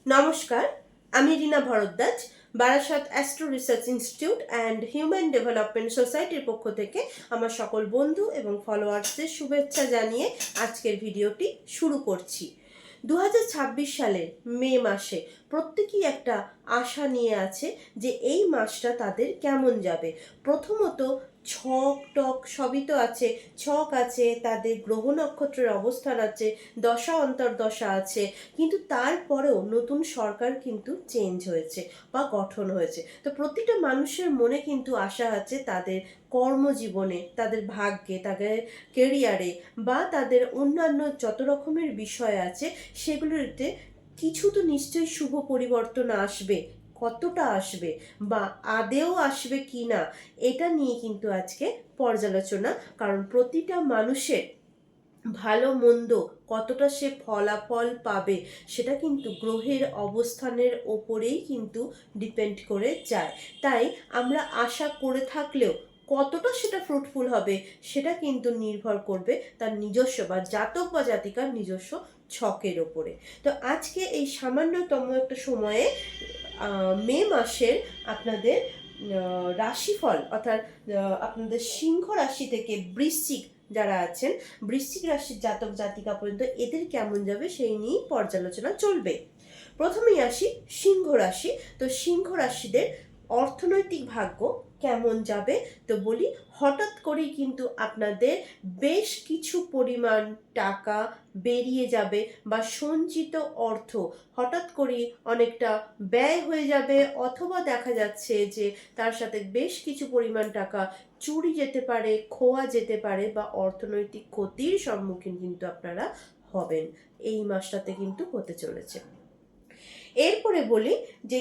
নমস্কার, আমি Rina Bhardwaj, Barasat astro research institute and human development সোসাইটির পক্ষ থেকে আমার সকল বন্ধু এবং ফলোয়ার্সদের শুভেচ্ছা জানিয়ে আজকের ভিডিওটি শুরু করছি। 2026 সালের মে মাসে প্রত্যেকেই একটা আশা নিয়ে আছে যে এই মাসটা তাদের কেমন যাবে। প্রথমত ছক টক সবই তো আছে, ছক আছে, তাদের গ্রহ নক্ষত্রের অবস্থান আছে, দশা অন্তর্দশা আছে, কিন্তু তারপরেও নতুন সরকার কিন্তু চেঞ্জ হয়েছে বা গঠন হয়েছে। তো প্রতিটা মানুষের মনে কিন্তু আশা আছে তাদের কর্মজীবনে, তাদের ভাগ্যে, তাদের কেরিয়ারে বা তাদের অন্যান্য যত রকমের বিষয় আছে সেগুলোতে কিছু তো নিশ্চয়ই শুভ পরিবর্তন আসবে। কতটা আসবে বা আদেও আসবে কি না, এটা নিয়ে কিন্তু আজকে পর্যালোচনা। কারণ প্রতিটা মানুষের ভালো মন্দ কতটা সে ফলাফল পাবে সেটা কিন্তু গ্রহের অবস্থানের ওপরেই কিন্তু ডিপেন্ড করে যায়। তাই আমরা আশা করে থাকলেও কতটা সেটা ফ্রুটফুল হবে সেটা কিন্তু নির্ভর করবে তার নিজস্ব বা জাতক বা জাতিকার নিজস্ব ছকের ওপরে। তো আজকে এই সামান্যতম একটা সময়ে মে মাসের আপনাদের রাশিফল অর্থাৎ আপনাদের সিংহ রাশি থেকে বৃশ্চিক যারা আছেন, বৃশ্চিক রাশির জাতক জাতিকা পর্যন্ত এদের কেমন যাবে সেই নিয়েই পর্যালোচনা চলবে। প্রথমেই আসি সিংহ রাশি। তো সিংহ রাশিদের অর্থনৈতিক ভাগ্য কেমন যাবে? তো বলি, হঠাৎ করেই কিন্তু আপনাদের বেশ কিছু পরিমাণ টাকা বেরিয়ে যাবে বা সঞ্চিত অর্থ হঠাৎ করেই অনেকটা ব্যয় হয়ে যাবে, অথবা দেখা যাচ্ছে যে তার সাথে বেশ কিছু পরিমাণ টাকা চুরি যেতে পারে, খোয়া যেতে পারে বা অর্থনৈতিক ক্ষতির সম্মুখীন কিন্তু আপনারা হবেন। এই মাসটাতে কিন্তু হতে চলেছে। এরপরে বলি যে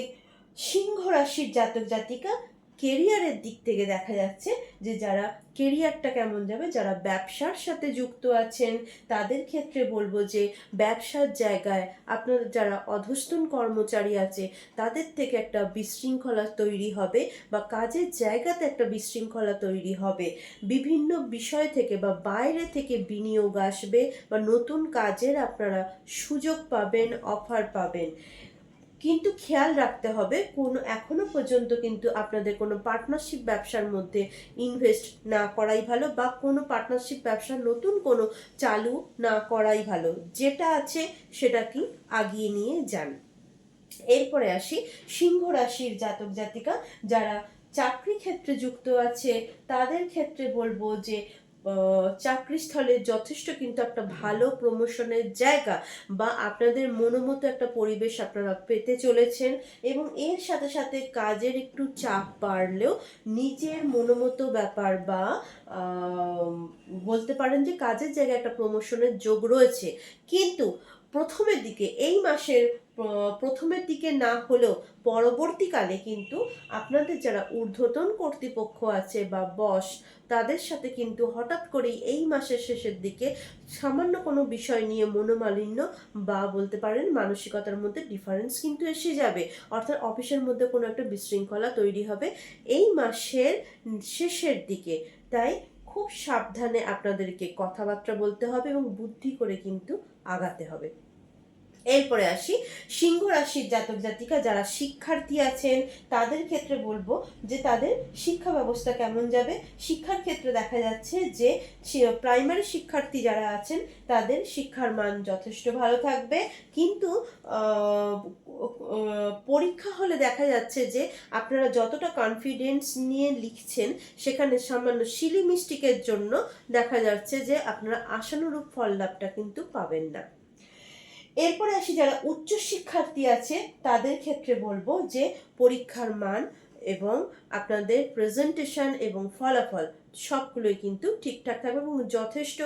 সিংহ রাশির জাতক জাতিকা কেরিয়ারের দিক থেকে দেখা যাচ্ছে যে যারা কেরিয়ারটা কেমন যাবে, যারা ব্যবসার সাথে যুক্ত আছেন তাদের ক্ষেত্রে বলবো যে ব্যবসার জায়গায় আপনার যারা অধস্তন কর্মচারী আছে তাদের থেকে একটা বিশৃঙ্খলা তৈরি হবে বা কাজের জায়গাতে একটা বিশৃঙ্খলা তৈরি হবে। বিভিন্ন বিষয় থেকে বা বাইরে থেকে বিনিয়োগ আসবে বা নতুন কাজের আপনারা সুযোগ পাবেন, অফার পাবেন। কিন্তু খেয়াল রাখতে হবে এখনো পর্যন্ত কিন্তু আপনাদের কোনো পার্টনারশিপ ব্যবসার মধ্যে ইনভেস্ট না করাই ভালো বা কোনো পার্টনারশিপ ব্যবসা নতুন কোনো চালু না করাই ভালো। যেটা আছে সেটা কি আগিয়ে নিয়ে যান। এরপরে আসি সিংহ রাশির জাতক জাতিকা যারা চাকরি ক্ষেত্রে যুক্ত আছে তাদের ক্ষেত্রে বলবো যে চাকরিস্থলে যথেষ্ট কিন্তু একটা ভালো প্রমোশনের জায়গা বা আপনাদের মনোমতো একটা পরিবেশ আপনারা পেতে চলেছেন, এবং এর সাথে সাথে কাজের একটু চাপ বাড়লেও নিজের মনোমতো ব্যাপার বা বলতে পারেন যে কাজের জায়গায় একটা প্রমোশনের যোগ রয়েছে। কিন্তু প্রথমের দিকে এই মাসের প্রথমের দিকে না হলেও পরবর্তীকালে কিন্তু আপনাদের যারা ঊর্ধ্বতন কর্তৃপক্ষ আছে বা বস তাদের সাথে কিন্তু হঠাৎ করেই এই মাসের শেষের দিকে সামান্য কোনো বিষয় নিয়ে মনোমালিন্য বা বলতে পারেন মানসিকতার মধ্যে ডিফারেন্স কিন্তু এসে যাবে। অর্থাৎ অফিসের মধ্যে কোনো একটা বিশৃঙ্খলা তৈরি হবে এই মাসের শেষের দিকে। তাই খুব সাবধানে আপনাদেরকে কথাবার্তা বলতে হবে এবং বুদ্ধি করে কিন্তু আগাতে হবে। এরপরে আসি সিংহ রাশির জাতক জাতিকা যারা শিক্ষার্থী আছেন তাদের ক্ষেত্রে বলবো যে তাদের শিক্ষা ব্যবস্থা কেমন যাবে। শিক্ষার ক্ষেত্রে দেখা যাচ্ছে যে প্রাইমারি শিক্ষার্থী যারা আছেন তাদের শিক্ষার মান যথেষ্ট ভালো থাকবে, কিন্তু পরীক্ষা হলে দেখা যাচ্ছে যে আপনারা যতটা কনফিডেন্স নিয়ে লিখছেন সেখানে সামান্য শিলি মিস্টেকের জন্য দেখা যাচ্ছে যে আপনারা আশানুরূপ ফল লাভটা কিন্তু পাবেন না। এরপরে আসি যারা উচ্চ শিক্ষার্থী আছে তাদের ক্ষেত্রে বলবো যে পরীক্ষার মান এবং আপনাদের প্রেজেন্টেশন এবং ফলাফল সবগুলোই কিন্তু ঠিকঠাক থাকবে এবং যথেষ্ট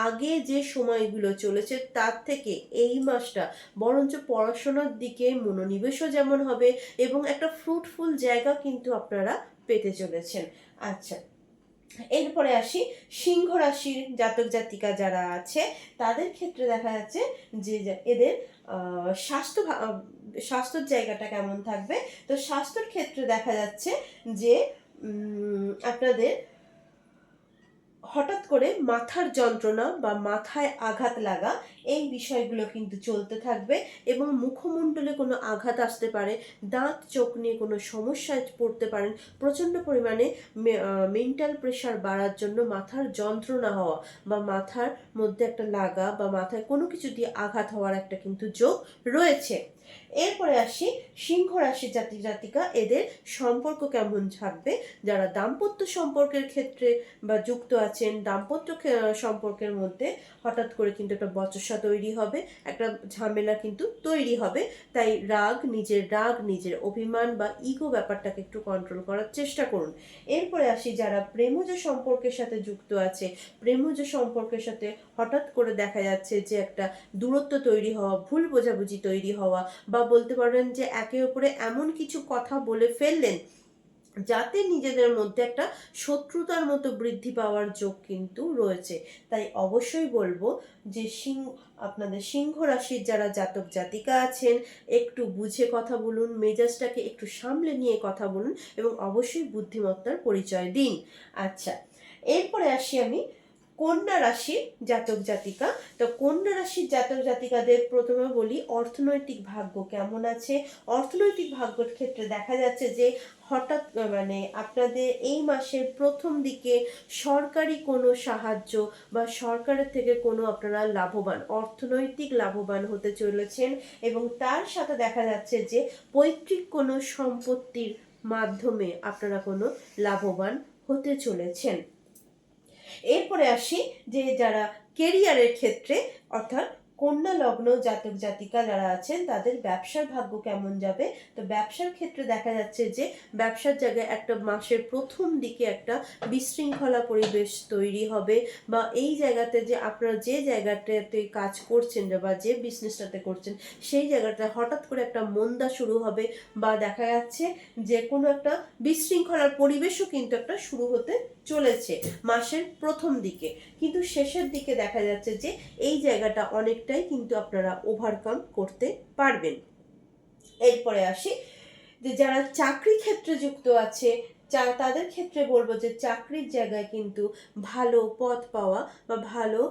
আগে যে সময়গুলো চলেছে তার থেকে এই মাসটা বরঞ্চ পড়াশোনার দিকে মনোনিবেশও যেমন হবে এবং একটা ফ্রুটফুল জায়গা কিন্তু আপনারা পেতে চলেছেন। আচ্ছা, এরপরে আসি সিংহ রাশির জাতক জাতিকা যারা আছে তাদের ক্ষেত্রে দেখা যাচ্ছে যে এদের স্বাস্থ্যর জায়গাটা কেমন থাকবে। তো স্বাস্থ্যের ক্ষেত্রে দেখা যাচ্ছে যে আপনাদের হঠাৎ করে মাথার যন্ত্রণা বা মাথায় আঘাত লাগা, এই বিষয়গুলো কিন্তু চলতে থাকবে এবং মুখমণ্ডলে কোনো আঘাত আসতে পারে, দাঁত চোখ নিয়ে কোনো সমস্যায় পড়তে পারেন, প্রচণ্ড পরিমাণে মেন্টাল প্রেশার বাড়ার জন্য মাথার যন্ত্রণা হওয়া বা মাথার মধ্যে একটা লাগা বা মাথায় কোনো কিছু দিয়ে আঘাত হওয়ার একটা কিন্তু যোগ রয়েছে। এরপরে আসি সিংহ রাশির জাতি জাতিকা, এদের সম্পর্ক কেমন থাকবে। যারা দাম্পত্য সম্পর্কের ক্ষেত্রে বা যুক্ত আছেন, দাম্পত্য সম্পর্কের মধ্যে হঠাৎ করে কিন্তু একটা বচসা তৈরি হবে, একটা ঝামেলা কিন্তু তৈরি হবে। তাই রাগ, নিজের অভিমান বা ইগো ব্যাপারটাকে একটু কন্ট্রোল করার চেষ্টা করুন। এরপরে আসি যারা প্রেমজ সম্পর্কের সাথে যুক্ত আছে, প্রেমজ সম্পর্কের সাথে হঠাৎ করে দেখা যাচ্ছে যে একটা দূরত্ব তৈরি হওয়া, ভুল বোঝাবুঝি তৈরি হওয়া, বা বলতে পারেন যে একে অপরে এমন কিছু কথা বলে ফেললেন যাতে নিজেদের মধ্যে একটা শত্রুতার মতো বৃদ্ধি পাওয়ার যোগ কিন্তু রয়েছে। তাই অবশ্যই বলবো যে আপনাদের সিংহ রাশির যারা জাতক জাতিকা আছেন, একটু বুঝে কথা বলুন, মেজাজটাকে একটু সামলে নিয়ে কথা বলুন এবং অবশ্যই বুদ্ধিমত্তার পরিচয় দিন। আচ্ছা, এরপরে আসি আমি কন্যা রাশির জাতক জাতিকা। তো কন্যা রাশির জাতক জাতিকাদের প্রথমে বলি অর্থনৈতিক ভাগ্য কেমন আছে। অর্থনৈতিক ভাগ্যের ক্ষেত্রে দেখা যাচ্ছে যে হঠাৎ আপনাদের এই মাসের প্রথম দিকে সরকারি কোনো সাহায্য বা সরকারের থেকে কোনো আপনারা অর্থনৈতিক লাভবান হতে চলেছেন এবং তার সাথে দেখা যাচ্ছে যে পৈতৃক কোনো সম্পত্তির মাধ্যমে আপনারা কোনো লাভবান হতে চলেছেন। এরপরে আসি যে যারা কেরিয়ারের ক্ষেত্রে, অর্থাৎ কন্যা লগ্ন জাতক জাতিকা যারা আছেন তাদের ব্যবসার ভাগ্য কেমন যাবে। তো ব্যবসার ক্ষেত্রে দেখা যাচ্ছে যে ব্যবসার জায়গায় একটা মাসের প্রথম দিকে একটা বিশৃঙ্খলা পরিবেশ তৈরি হবে, বা এই জায়গাতে যে আপনারা যে জায়গাটাতে কাজ করছেন বা যে বিজনেসটাতে করছেন সেই জায়গাটা হঠাৎ করে একটা মন্দা শুরু হবে, বা দেখা যাচ্ছে যে কোনো একটা বিশৃঙ্খলার পরিবেশও কিন্তু একটা শুরু হতে চলেছে মাসের প্রথম দিকে। কিন্তু শেষের দিকে দেখা যাচ্ছে যে এই জায়গাটা অনেকটাই কিন্তু আপনারা ওভারকাম করতে পারবেন। এরপরে আসি যে যারা চাকরি ক্ষেত্রে যুক্ত আছে, তাদের ক্ষেত্রে বলবো যে চাকরির জায়গায় কিন্তু ভালো পদ পাওয়া বা ভালো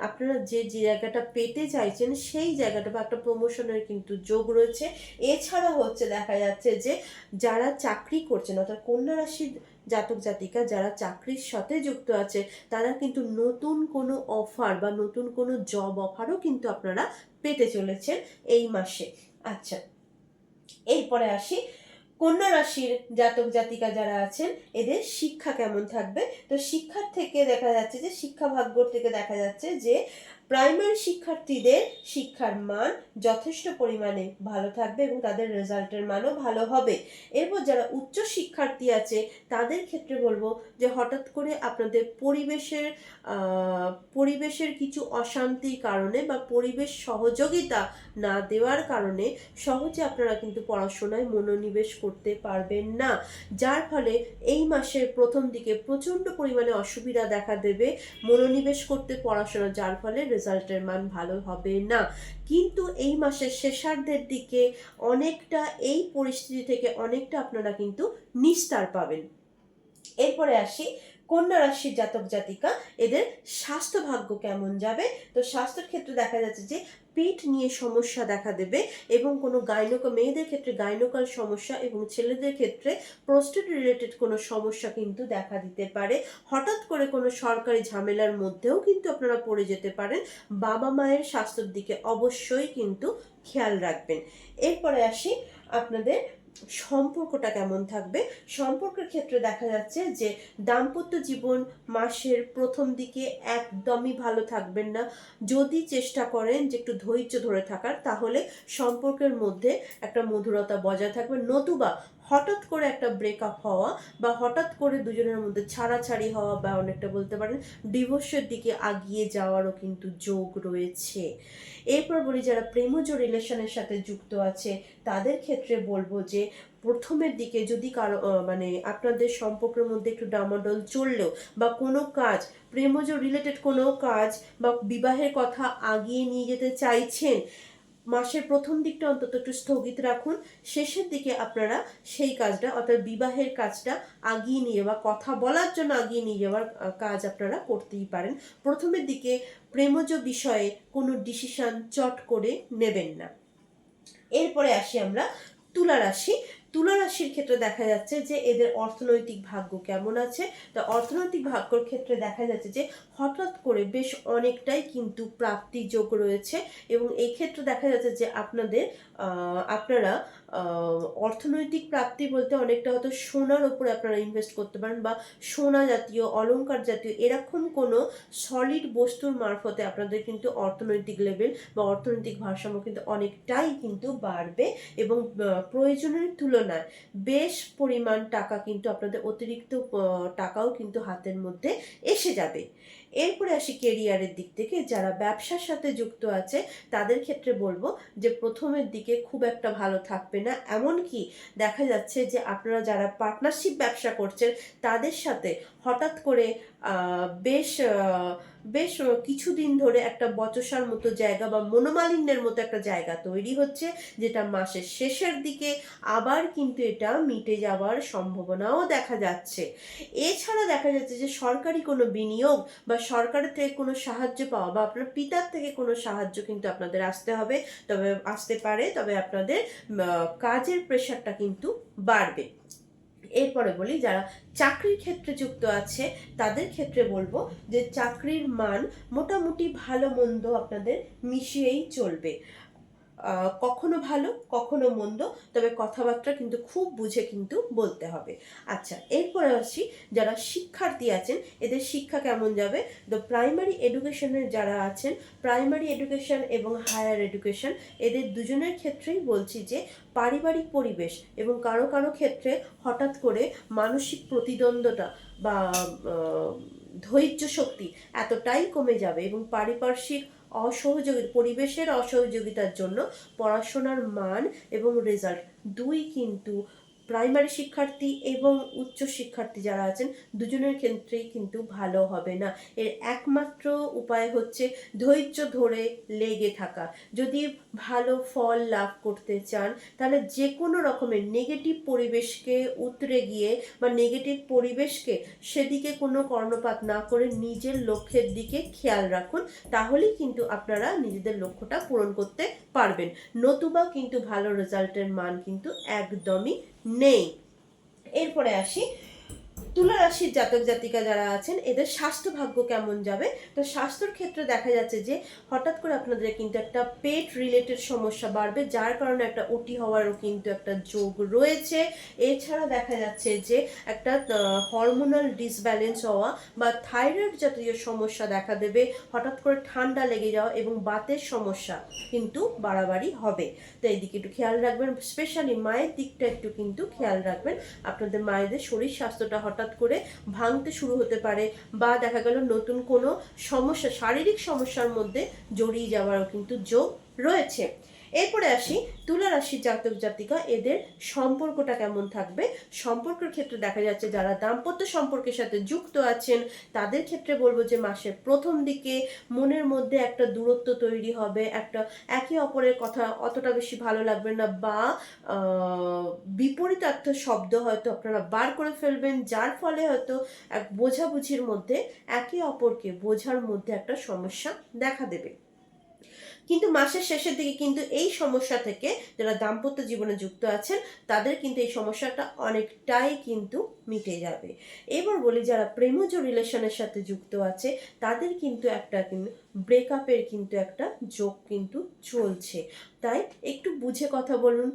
আপনারা যে জায়গাটা পেতে চাইছেন সেই জায়গাটা বা একটা প্রমোশনের কিন্তু যোগ রয়েছে। এছাড়া হচ্ছে দেখা যাচ্ছে যে যারা চাকরি করছেন, অর্থাৎ কন্যা রাশির জাতক জাতিকা যারা চাকরির সাথে যুক্ত আছে, তারা কিন্তু নতুন কোনো অফার বা নতুন কোনো জব অফারও কিন্তু আপনারা পেতে চলেছেন এই মাসে। আচ্ছা, এরপরে আসি কন্যা রাশির জাতক জাতিকা যারা আছেন এদের শিক্ষা কেমন থাকবে। তো শিক্ষার থেকে দেখা যাচ্ছে যে শিক্ষা ভাগ্য থেকে দেখা যাচ্ছে যে প্রাইমারি শিক্ষার্থীদের শিক্ষার মান যথেষ্ট পরিমাণে ভালো থাকবে এবং তাদের রেজাল্টের মানও ভালো হবে। এরপর যারা উচ্চ শিক্ষার্থী আছে তাদের ক্ষেত্রে বলবো যে হঠাৎ করে আপনাদের পরিবেশের কিছু অশান্তির কারণে বা পরিবেশ সহযোগিতা না দেওয়ার কারণে সহজে আপনারা কিন্তু পড়াশোনায় মনোনিবেশ করতে পারবেন না, যার ফলে এই মাসের প্রথম দিকে প্রচণ্ড পরিমাণে অসুবিধা দেখা দেবে মনোনিবেশ করতে পড়াশোনা, যার ফলে রেজাল্টের মান ভালো হবে না। কিন্তু এই মাসের শেষার্ধের দিকে অনেকটা এই পরিস্থিতি থেকে অনেকটা আপনারা কিন্তু নিস্তার পাবেন। এরপরে আসি কন্যা রাশির জাতক জাতিকা, এদের স্বাস্থ্য ভাগ্য কেমন যাবে। তো স্বাস্থ্যের ক্ষেত্রে দেখা যাচ্ছে যে পেট নিয়ে সমস্যা দেখা দেবে এবং কোনো মেয়েদের ক্ষেত্রে গাইনোকাল সমস্যা এবং ছেলেদের ক্ষেত্রে প্রোস্টেট রিলেটেড কোনো সমস্যা কিন্তু দেখা দিতে পারে। হঠাৎ করে কোনো সরকারি ঝামেলার মধ্যেও কিন্তু আপনারা পড়ে যেতে পারেন। বাবা মায়ের স্বাস্থ্যের দিকে অবশ্যই কিন্তু খেয়াল রাখবেন। এরপরে আসি আপনাদের সম্পর্কটা কেমন থাকবে। সম্পর্কের ক্ষেত্রে দেখা যাচ্ছে যে দাম্পত্য জীবন মাসের প্রথম দিকে একদমই ভালো থাকবেন না। যদি চেষ্টা করেন যে একটু ধৈর্য ধরে থাকার, তাহলে সম্পর্কের মধ্যে একটা মধুরতা বজায় থাকবে। নতুবা হঠাৎ করে একটা ব্রেকআপ হওয়া বা হঠাৎ করে দুজনের মধ্যে ছাড়াছাড়ি হওয়া বা অনেকটা বলতে পারেন ডিভোর্সের দিকে আগিয়ে যাওয়ারও কিন্তু যোগ রয়েছে। এরপর বলি যারা প্রেমজ রিলেশনের সাথে যুক্ত আছে তাদের ক্ষেত্রে বলবো যে প্রথমের দিকে যদি কারো আপনাদের সম্পর্কের মধ্যে একটু ডামাডোল চললেও বা কোনো কাজ প্রেমজ রিলেটেড কোনো কাজ বা বিবাহের কথা আগিয়ে নিয়ে যেতে চাইছেন, মাসের প্রথম দিকটা অন্তত একটু স্থগিত রাখুন, শেষের দিকে আপনারা সেই কাজটা অর্থাৎ বিবাহের কাজটা আগিয়ে নিয়ে যাওয়া, কথা বলার জন্য আগিয়ে নিয়ে যাওয়ার কাজ আপনারা করতেই পারেন। প্রথমের দিকে প্রেমজ বিষয়ে কোনো ডিসিশন চট করে নেবেন না। এরপরে আসি আমরা তুলা রাশি। তুলা রাশির ক্ষেত্রে দেখা যাচ্ছে যে এদের অর্থনৈতিক ভাগ্য কেমন আছে। তো অর্থনৈতিক ভাগ্যর ক্ষেত্রে দেখা যাচ্ছে যে হঠাৎ করে বেশ অনেকটাই কিন্তু প্রাপ্তি যোগ রয়েছে, এবং এই ক্ষেত্রে দেখা যাচ্ছে যে আপনারা অর্থনৈতিক প্রাপ্তি বলতে অনেকটা হয়তো সোনার ওপরে আপনারা ইনভেস্ট করতে পারেন, বা সোনা জাতীয়, অলংকার জাতীয় এরকম কোনো সলিড বস্তুর মারফতে আপনাদের কিন্তু অর্থনৈতিক লেভেল বা অর্থনৈতিক ভারসাম্য কিন্তু অনেকটাই কিন্তু বাড়বে, এবং প্রয়োজনের তুলনায় বেশ পরিমাণ টাকা কিন্তু আপনাদের অতিরিক্ত টাকাও কিন্তু হাতের মধ্যে এসে যাবে। এরপরে আসি কেরিয়ারের দিক থেকে। যারা ব্যবসার সাথে যুক্ত আছে তাদের ক্ষেত্রে বলবো যে প্রথমের দিকে খুব একটা ভালো থাকবে না, এমনকি দেখা যাচ্ছে যে আপনারা যারা পার্টনারশিপ ব্যবসা করছেন তাদের সাথে হঠাৎ করে বেশ বেশ কিছুদিন ধরে একটা বচসার মতো জায়গা বা মনোমালিন্যের মতো একটা জায়গা তৈরি হচ্ছে, যেটা মাসের শেষের দিকে আবার কিন্তু এটা মিটে যাওয়ার সম্ভাবনাও দেখা যাচ্ছে। এছাড়া দেখা যাচ্ছে যে সরকারি কোনো বিনিয়োগ বা সরকারের থেকে কোনো সাহায্য পাওয়া বা আপনার পিতার থেকে কোনো সাহায্য কিন্তু আপনাদের আসতে হবে, তবে আসতে পারে, তবে আপনাদের কাজের প্রেশারটা কিন্তু বাড়বে। এরপরে বলি যারা চাকরির ক্ষেত্রে যুক্ত আছে তাদের ক্ষেত্রে বলবো যে চাকরির মান মোটামুটি ভালো মন্দ আপনাদের মিশিয়েই চলবে, কখনো ভালো কখনো মন্দ, তবে কথাবার্তা কিন্তু খুব বুঝে কিন্তু বলতে হবে। আচ্ছা, এরপরে আসি যারা শিক্ষার্থী আছেন এদের শিক্ষা কেমন যাবে। তো প্রাইমারি এডুকেশনের যারা আছেন, প্রাইমারি এডুকেশন এবং হায়ার এডুকেশন এদের দুজনের ক্ষেত্রেই বলছি যে পারিবারিক পরিবেশ এবং কারো কারো ক্ষেত্রে হঠাৎ করে মানসিক প্রতিদ্বন্দ্বতা বা ধৈর্য শক্তি এতটাই কমে যাবে, এবং পারিপার্শ্বিক পরিবেশের অসহযোগিতার জন্য পড়াশোনার মান এবং রেজাল্ট দুই কিন্তু প্রাইমারি শিক্ষার্থী এবং উচ্চ শিক্ষার্থী যারা আছেন দুজনের ক্ষেত্রেই কিন্তু ভালো হবে না। এর একমাত্র উপায় হচ্ছে ধৈর্য ধরে লেগে থাকা। যদি ভালো ফল লাভ করতে চান তাহলে যে কোনো রকমের নেগেটিভ পরিবেশকে উতরে গিয়ে বা নেগেটিভ পরিবেশকে সেদিকে কোনো কর্ণপাত না করে নিজের লক্ষ্যের দিকে খেয়াল রাখুন, তাহলেই কিন্তু আপনারা নিজেদের লক্ষ্যটা পূরণ করতে পারবেন, নতুবা কিন্তু ভালো রেজাল্টের মান কিন্তু একদমই নেই। এরপরে আসি তুলা রাশির জাতক জাতিকা যারা আছেন এদের স্বাস্থ্য ভাগ্য কেমন যাবে। তো স্বাস্থ্যের ক্ষেত্রে দেখা যাচ্ছে যে হঠাৎ করে আপনাদের কিন্তু একটা পেট রিলেটেড সমস্যা বাড়বে, যার কারণে একটা ওটি হওয়ারও কিন্তু একটা যোগ রয়েছে। এছাড়া দেখা যাচ্ছে যে একটা হরমোনাল ডিসব্যালেন্স হওয়া বা থাইরয়েড জাতীয় সমস্যা দেখা দেবে, হঠাৎ করে ঠান্ডা লেগে যাওয়া এবং বাতের সমস্যা কিন্তু বাড়াবাড়ি হবে। তো এই দিকে একটু খেয়াল রাখবেন, স্পেশালি মায়ের দিকটা একটু কিন্তু খেয়াল রাখবেন। আপনাদের মায়েদের শরীর স্বাস্থ্যটা হঠাৎ করে ভাঙতে শুরু হতে পারে, বা দেখা গেল নতুন কোনো সমস্যা, শারীরিক সমস্যার মধ্যে জড়িয়ে যাওয়ারও কিন্তু যোগ রয়েছে। এরপরে আসি তুলা রাশির জাতক জাতিকা এদের সম্পর্কটা কেমন থাকবে। সম্পর্কের ক্ষেত্রে দেখা যাচ্ছে যারা দাম্পত্য সম্পর্কের সাথে যুক্ত আছেন তাদের ক্ষেত্রে বলবো যে মাসের প্রথম দিকে মনের মধ্যে একটা দূরত্ব তৈরি হবে, একটা একে অপরের কথা অতটা বেশি ভালো লাগবে না, বা বিপরীতার্থ শব্দ হয়তো আপনারা বার করে ফেলবেন, যার ফলে হয়তো এক বোঝাবুঝির মধ্যে একে অপরকে বোঝার মধ্যে একটা সমস্যা দেখা দেবে। কিন্তু মাসের শেষের দিকে কিন্তু এই সমস্যা থেকে যারা দাম্পত্য জীবনে যুক্ত আছেন তাদের কিন্তু এই সমস্যাটা অনেকটাই কিন্তু মিটে যাবে। এবার বলি যারা প্রেমজ রিলেশনের সাথে যুক্ত আছে তাদের কিন্তু একটা ব্রেকআপের কিন্তু একটা যোগ কিন্তু চলছে, তাই একটু বুঝে কথা বলুন,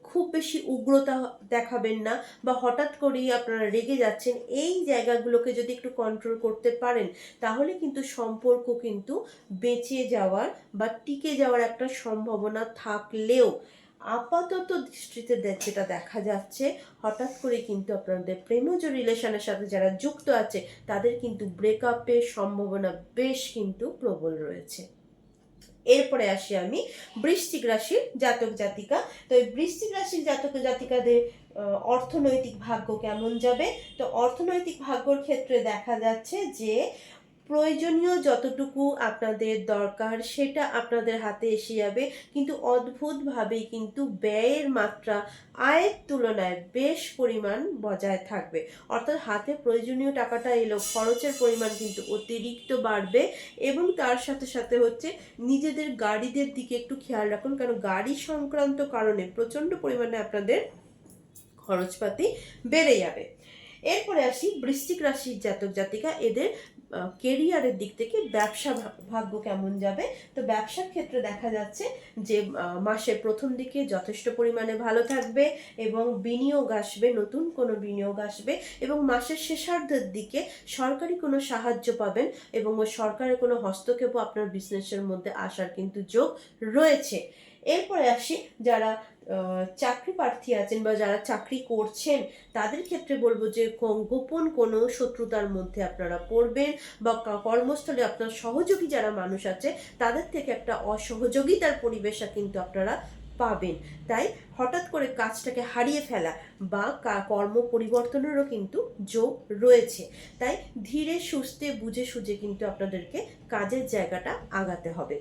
খুব বেশি উগ্রতা দেখাবেন না, বা হঠাৎ করেই আপনারা রেগে যাচ্ছেন, এই জায়গাগুলোকে যদি একটু কন্ট্রোল করতে পারেন তাহলে কিন্তু সম্পর্ক কিন্তু বেঁচে যাওয়ার বা টিকে যাওয়ার একটা সম্ভাবনা থাকলেও আপাতত দৃষ্টিতে যেটা দেখা যাচ্ছে হঠাৎ করে কিন্তু আপনাদের প্রেমজ রিলেশনের সাথে যারা যুক্ত আছে তাদের কিন্তু ব্রেকআপের সম্ভাবনা বেশ কিন্তু প্রবল রয়েছে। এরপরে আসি আমি বৃশ্চিক রাশির জাতক জাতিকা। তো এই বৃশ্চিক রাশির জাতক জাতিকাদের অর্থনৈতিক ভাগ্য কেমন যাবে। তো অর্থনৈতিক ভাগ্যর ক্ষেত্রে দেখা যাচ্ছে যে প্রয়োজনীয় যতটুকু আপনাদের দরকার সেটা আপনাদের হাতে এসে যাবে, কিন্তু অদ্ভুতভাবেই কিন্তু ব্যয়ের মাত্রা আয়ের তুলনায় বেশ পরিমাণ বজায় থাকবে। অর্থাৎ হাতে প্রয়োজনীয় টাকাটা এলো, খরচের পরিমাণ কিন্তু অতিরিক্ত বাড়বে। এবং তার সাথে সাথে হচ্ছে নিজেদের গাড়িদের দিকে একটু খেয়াল রাখুন, কারণ গাড়ি সংক্রান্ত কারণে প্রচণ্ড পরিমাণে আপনাদের খরচপাতি বেড়ে যাবে। এরপরে আসি বৃশ্চিক রাশির জাতক জাতিকা, এদের কেরিয়ারের দিক থেকে ব্যবসা ভাগ্য কেমন যাবে। তো ব্যবসার ক্ষেত্রে দেখা যাচ্ছে যে মাসের প্রথম দিকে যথেষ্ট পরিমাণে ভালো থাকবে এবং বিনিয়োগ আসবে, নতুন কোনো বিনিয়োগ আসবে, এবং মাসের শেষার্ধের দিকে সরকারি কোনো সাহায্য পাবেন এবং ওই সরকারের কোনো হস্তক্ষেপও আপনার বিজনেসের মধ্যে আসার কিন্তু যোগ রয়েছে। এরপরে আসি যারা চাকরি প্রার্থী আছেন বা যারা চাকরি করছেন, তাদের ক্ষেত্রে বলবো যে গোপন কোনো শত্রুতার মধ্যে আপনারা পড়বেন, বা কর্মস্থলে আপনার সহযোগী যারা মানুষ আছে তাদের থেকে একটা অসহযোগিতার পরিবেশ কিন্তু আপনারা পাবেন। তাই হঠাৎ করে কাজটাকে হারিয়ে ফেলা বা কর্ম পরিবর্তনেরও কিন্তু যোগ রয়েছে। তাই ধীরে সুস্থে বুঝে সুঝে কিন্তু আপনাদেরকে কাজের জায়গাটা আগাতে হবে।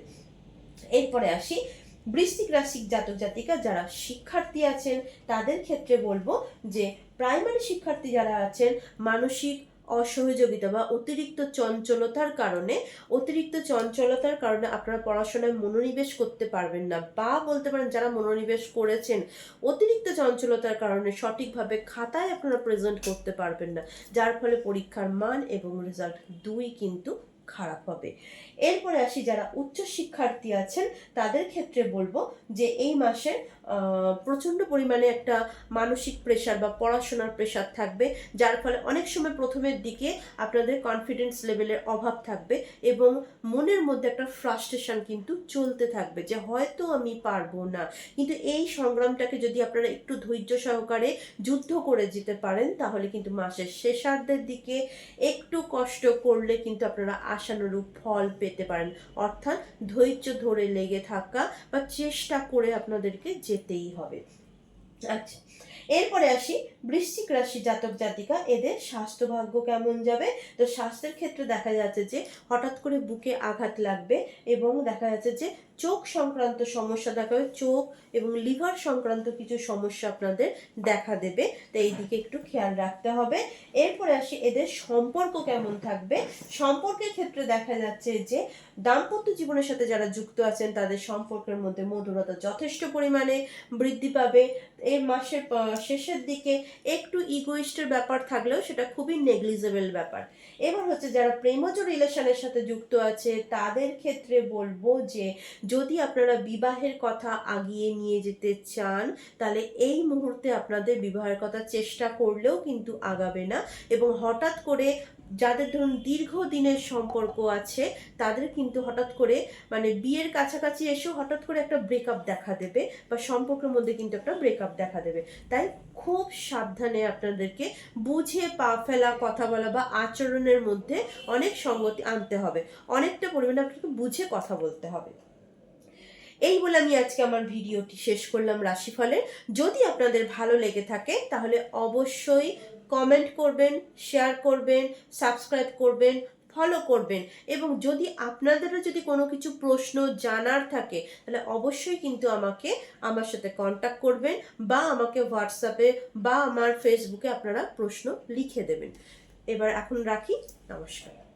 এরপরে আসি বৃশ্চিক রাশির জাতক জাতিকা যারা শিক্ষার্থী আছেন, তাদের ক্ষেত্রে বলবো যে প্রাইমারি শিক্ষার্থী যারা আছেন, মানসিক অসহযোগিতা বা অতিরিক্ত চঞ্চলতার কারণে আপনারা পড়াশোনায় মনোনিবেশ করতে পারবেন না, বা বলতে পারেন যারা মনোনিবেশ করেছেন অতিরিক্ত চঞ্চলতার কারণে সঠিকভাবে খাতায় আপনারা প্রেজেন্ট করতে পারবেন না, যার ফলে পরীক্ষার মান এবং রেজাল্ট দুই কিন্তু খারাপ হবে। এরপরে আসি যারা উচ্চ শিক্ষার্থী আছেন, তাদের ক্ষেত্রে বলবো যে এই মাসে প্রচণ্ড পরিমাণে একটা মানসিক প্রেশার বা পড়াশোনার প্রেশার থাকবে, যার ফলে অনেক সময় প্রথমের দিকে আপনাদের কনফিডেন্স লেভেলের অভাব থাকবে এবং মনের মধ্যে একটা ফ্রাস্ট্রেশন কিন্তু চলতে থাকবে যে হয়তো আমি পারবো না। কিন্তু এই সংগ্রামটাকে যদি আপনারা একটু ধৈর্য সহকারে যুদ্ধ করে যেতে পারেন, তাহলে কিন্তু মাসের শেষার্ধের দিকে একটু কষ্ট করলে কিন্তু আপনারা আশানুরূপ ফল পেতে পারেন। অর্থাৎ ধৈর্য ধরে লেগে থাকা বা চেষ্টা করে আপনাদেরকে যেতেই হবে। আচ্ছা, এরপরে আসি বৃশ্চিক রাশি জাতক জাতিকা, এদের স্বাস্থ্য ভাগ্য কেমন যাবে। তো স্বাস্থ্যের ক্ষেত্রে দেখা যাচ্ছে যে হঠাৎ করে বুকে আঘাত লাগবে এবং দেখা যাচ্ছে যে চোখ সংক্রান্ত সমস্যা দেখা যাবে, চোখ এবং লিভার সংক্রান্ত কিছু সমস্যা আপনাদের দেখা দেবে, তো এই দিকে একটু খেয়াল রাখতে হবে। এরপরে আসি এদের সম্পর্ক কেমন থাকবে। সম্পর্কের ক্ষেত্রে দেখা যাচ্ছে যে দাম্পত্য জীবনের সাথে যারা যুক্ত আছেন তাদের সম্পর্কের মধ্যে মধুরতা যথেষ্ট পরিমাণে বৃদ্ধি পাবে। এই মাসের শেষের দিকে একটু ইগোইস্টের ব্যাপার থাকলেও সেটা খুবই নেগলিজেবল ব্যাপার। এবার হচ্ছে যারা প্রেমজ রিলেশনের সাথে যুক্ত আছে, তাদের ক্ষেত্রে বলবো যে যদি আপনারা বিবাহের কথা আগিয়ে নিয়ে যেতে চান, তাহলে এই মুহূর্তে আপনাদের বিবাহের কথা চেষ্টা করলেও কিন্তু আগাবে না, এবং হঠাৎ করে যাদের ধরুন দীর্ঘদিনের সম্পর্ক আছে তাদের কিন্তু হঠাৎ করে মানে বিয়ের কাছাকাছি এসেও হঠাৎ করে একটা ব্রেকআপ দেখা দেবে, বা সম্পর্কের মধ্যে কিন্তু একটা ব্রেকআপ দেখা দেবে। তাই খুব সাবধানে আপনাদেরকে বুঝে পা ফেলা, কথা বলা বা আচরণের মধ্যে অনেক সঙ্গতি আনতে হবে, অনেকটা পরিমাণে আপনাকে বুঝে কথা বলতে হবে। এই বলে আমি আজকে আমার ভিডিওটি শেষ করলাম রাশিফলের। যদি আপনাদের ভালো লেগে থাকে তাহলে অবশ্যই কমেন্ট করবেন, শেয়ার করবেন, সাবস্ক্রাইব করবেন, ফলো করবেন, এবং যদি আপনাদেরও যদি কোনো কিছু প্রশ্ন জানার থাকে তাহলে অবশ্যই কিন্তু আমার সাথে কন্ট্যাক্ট করবেন, বা আমাকে হোয়াটসঅ্যাপে বা আমার ফেসবুকে আপনারা প্রশ্ন লিখে দেবেন। এবার এখন রাখি, নমস্কার।